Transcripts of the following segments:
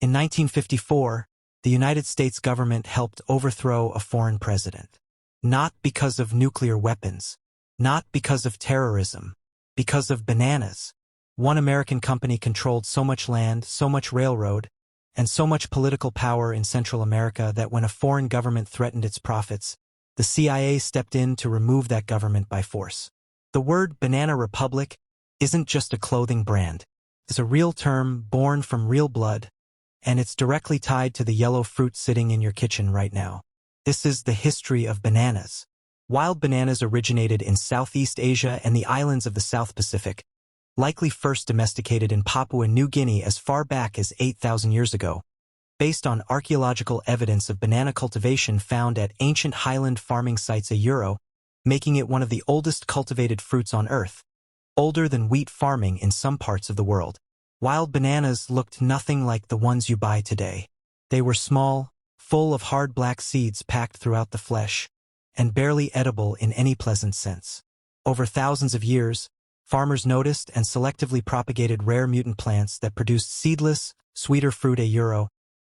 In 1954, the United States government helped overthrow a foreign president. Not because of nuclear weapons, not because of terrorism, because of bananas. One American company controlled so much land, so much railroad, and so much political power in Central America that when a foreign government threatened its profits, the CIA stepped in to remove that government by force. The word Banana Republic isn't just a clothing brand. It's a real term born from real blood, and it's directly tied to the yellow fruit sitting in your kitchen right now. This is the history of bananas. Wild bananas originated in Southeast Asia and the islands of the South Pacific, likely first domesticated in Papua New Guinea as far back as 8,000 years ago, based on archaeological evidence of banana cultivation found at ancient highland farming sites making it one of the oldest cultivated fruits on Earth, older than wheat farming in some parts of the world. Wild bananas looked nothing like the ones you buy today. They were small, full of hard black seeds packed throughout the flesh, and barely edible in any pleasant sense. Over thousands of years, farmers noticed and selectively propagated rare mutant plants that produced seedless, sweeter fruit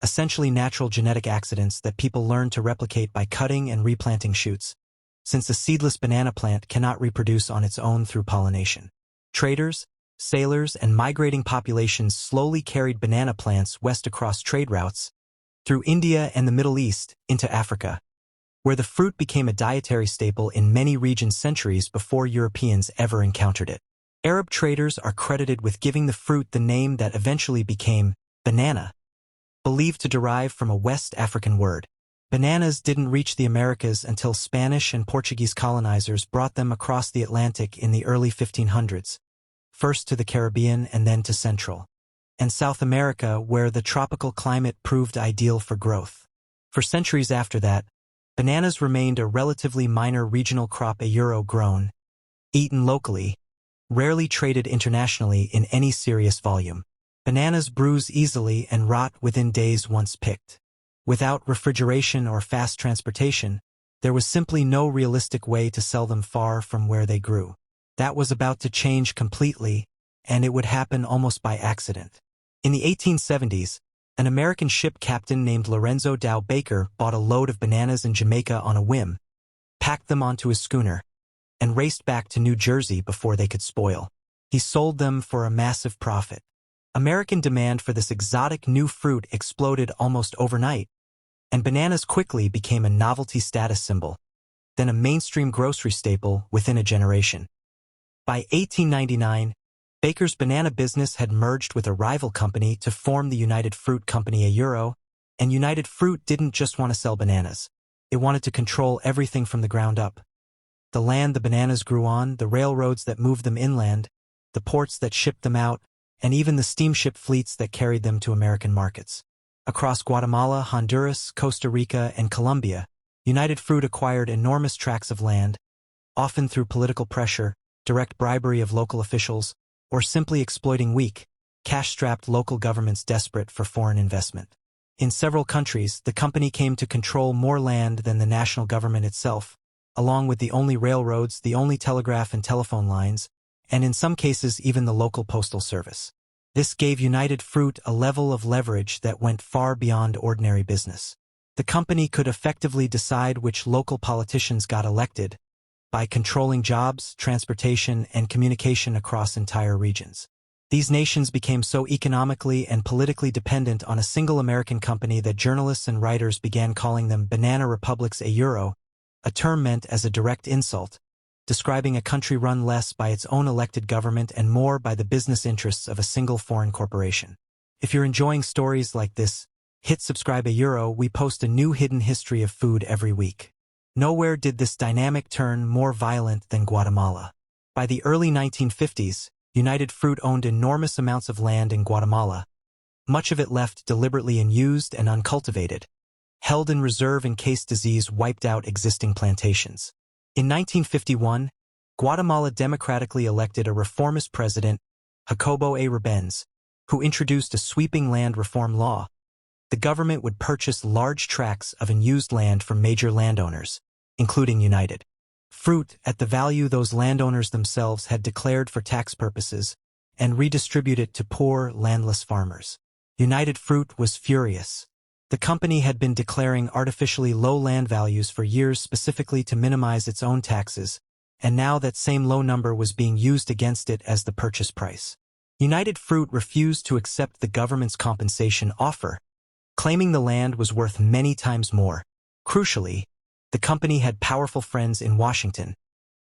essentially natural genetic accidents that people learned to replicate by cutting and replanting shoots, since the seedless banana plant cannot reproduce on its own through pollination. Traders, sailors, and migrating populations slowly carried banana plants west across trade routes, through India and the Middle East, into Africa, where the fruit became a dietary staple in many regions centuries before Europeans ever encountered it. Arab traders are credited with giving the fruit the name that eventually became banana, believed to derive from a West African word. Bananas didn't reach the Americas until Spanish and Portuguese colonizers brought them across the Atlantic in the early 1500s, first to the Caribbean and then to Central and South America, where the tropical climate proved ideal for growth. For centuries after that, bananas remained a relatively minor regional crop grown, eaten locally, rarely traded internationally in any serious volume. Bananas bruise easily and rot within days once picked. Without refrigeration or fast transportation, there was simply no realistic way to sell them far from where they grew. That was about to change completely, and it would happen almost by accident. In the 1870s, an American ship captain named Lorenzo Dow Baker bought a load of bananas in Jamaica on a whim, packed them onto his schooner, and raced back to New Jersey before they could spoil. He sold them for a massive profit. American demand for this exotic new fruit exploded almost overnight, and bananas quickly became a novelty status symbol, then a mainstream grocery staple within a generation. By 1899, Baker's banana business had merged with a rival company to form the United Fruit Company and United Fruit didn't just want to sell bananas. It wanted to control everything from the ground up. The land the bananas grew on, the railroads that moved them inland, the ports that shipped them out, and even the steamship fleets that carried them to American markets. Across Guatemala, Honduras, Costa Rica, and Colombia, United Fruit acquired enormous tracts of land, often through political pressure, direct bribery of local officials, or simply exploiting weak, cash-strapped local governments desperate for foreign investment. In several countries, the company came to control more land than the national government itself, along with the only railroads, the only telegraph and telephone lines, and in some cases even the local postal service. This gave United Fruit a level of leverage that went far beyond ordinary business. The company could effectively decide which local politicians got elected by controlling jobs, transportation, and communication across entire regions. These nations became so economically and politically dependent on a single American company that journalists and writers began calling them banana republics a term meant as a direct insult, describing a country run less by its own elected government and more by the business interests of a single foreign corporation. If you're enjoying stories like this, hit subscribe. We post a new hidden history of food every week. Nowhere did this dynamic turn more violent than Guatemala. By the early 1950s, United Fruit owned enormous amounts of land in Guatemala, much of it left deliberately unused and uncultivated, held in reserve in case disease wiped out existing plantations. In 1951, Guatemala democratically elected a reformist president, Jacobo A. Arbenz, who introduced a sweeping land reform law. The government would purchase large tracts of unused land from major landowners, including United Fruit, at the value those landowners themselves had declared for tax purposes, and redistribute it to poor, landless farmers. United Fruit was furious. The company had been declaring artificially low land values for years specifically to minimize its own taxes, and now that same low number was being used against it as the purchase price. United Fruit refused to accept the government's compensation offer, claiming the land was worth many times more. Crucially, the company had powerful friends in Washington,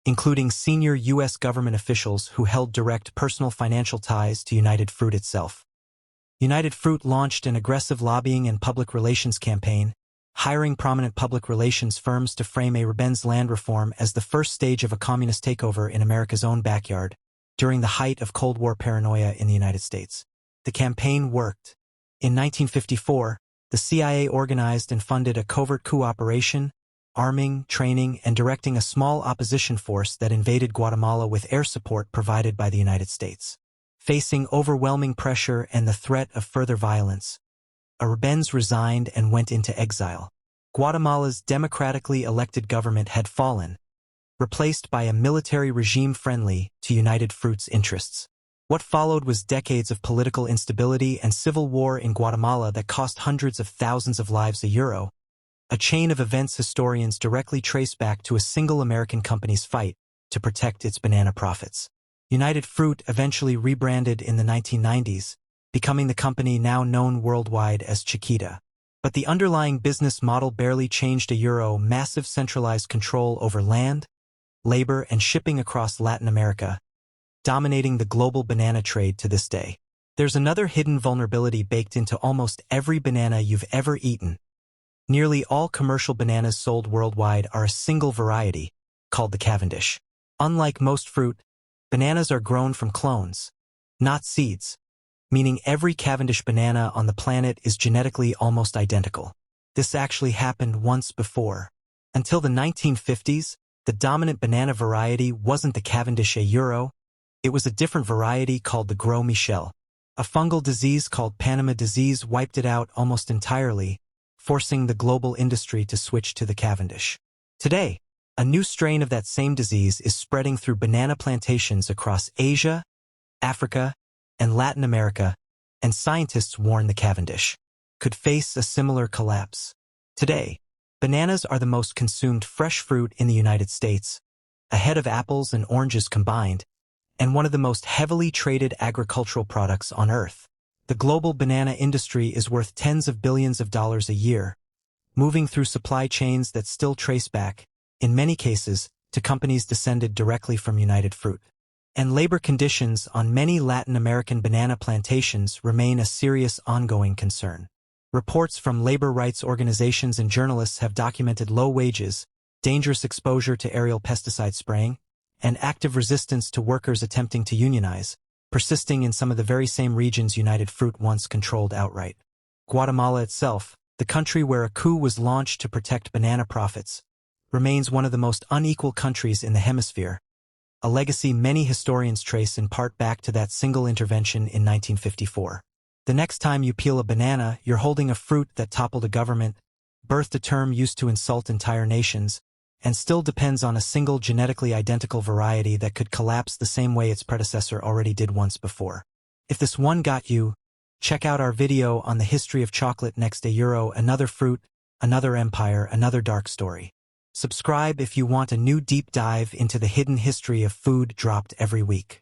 including senior U.S. government officials who held direct personal financial ties to United Fruit itself. United Fruit launched an aggressive lobbying and public relations campaign, hiring prominent public relations firms to frame a Rebens land reform as the first stage of a communist takeover in America's own backyard, during the height of Cold War paranoia in the United States. The campaign worked. In 1954, the CIA organized and funded a covert coup operation, arming, training, and directing a small opposition force that invaded Guatemala with air support provided by the United States. Facing overwhelming pressure and the threat of further violence, Rebens resigned and went into exile. Guatemala's democratically elected government had fallen, replaced by a military regime friendly to United Fruit's interests. What followed was decades of political instability and civil war in Guatemala that cost hundreds of thousands of lives a year, a chain of events historians directly trace back to a single American company's fight to protect its banana profits. United Fruit eventually rebranded in the 1990s, becoming the company now known worldwide as Chiquita. But the underlying business model barely changed a massive centralized control over land, labor, and shipping across Latin America, dominating the global banana trade to this day. There's another hidden vulnerability baked into almost every banana you've ever eaten. Nearly all commercial bananas sold worldwide are a single variety, called the Cavendish. Unlike most fruit, bananas are grown from clones, not seeds, meaning every Cavendish banana on the planet is genetically almost identical. This actually happened once before. Until the 1950s, the dominant banana variety wasn't the Cavendish a it was a different variety called the Gros Michel. A fungal disease called Panama disease wiped it out almost entirely, forcing the global industry to switch to the Cavendish. Today, a new strain of that same disease is spreading through banana plantations across Asia, Africa, and Latin America, and scientists warn the Cavendish could face a similar collapse. Today, bananas are the most consumed fresh fruit in the United States, ahead of apples and oranges combined, and one of the most heavily traded agricultural products on Earth. The global banana industry is worth tens of billions of dollars a year, moving through supply chains that still trace back, in many cases, to companies descended directly from United Fruit. And labor conditions on many Latin American banana plantations remain a serious ongoing concern. Reports from labor rights organizations and journalists have documented low wages, dangerous exposure to aerial pesticide spraying, and active resistance to workers attempting to unionize, persisting in some of the very same regions United Fruit once controlled outright. Guatemala itself, the country where a coup was launched to protect banana profits, remains one of the most unequal countries in the hemisphere, a legacy many historians trace in part back to that single intervention in 1954. The next time you peel a banana, you're holding a fruit that toppled a government, birthed a term used to insult entire nations, and still depends on a single genetically identical variety that could collapse the same way its predecessor already did once before. If this one got you, check out our video on the history of chocolate next to another fruit, another empire, another dark story. Subscribe if you want a new deep dive into the hidden history of food dropped every week.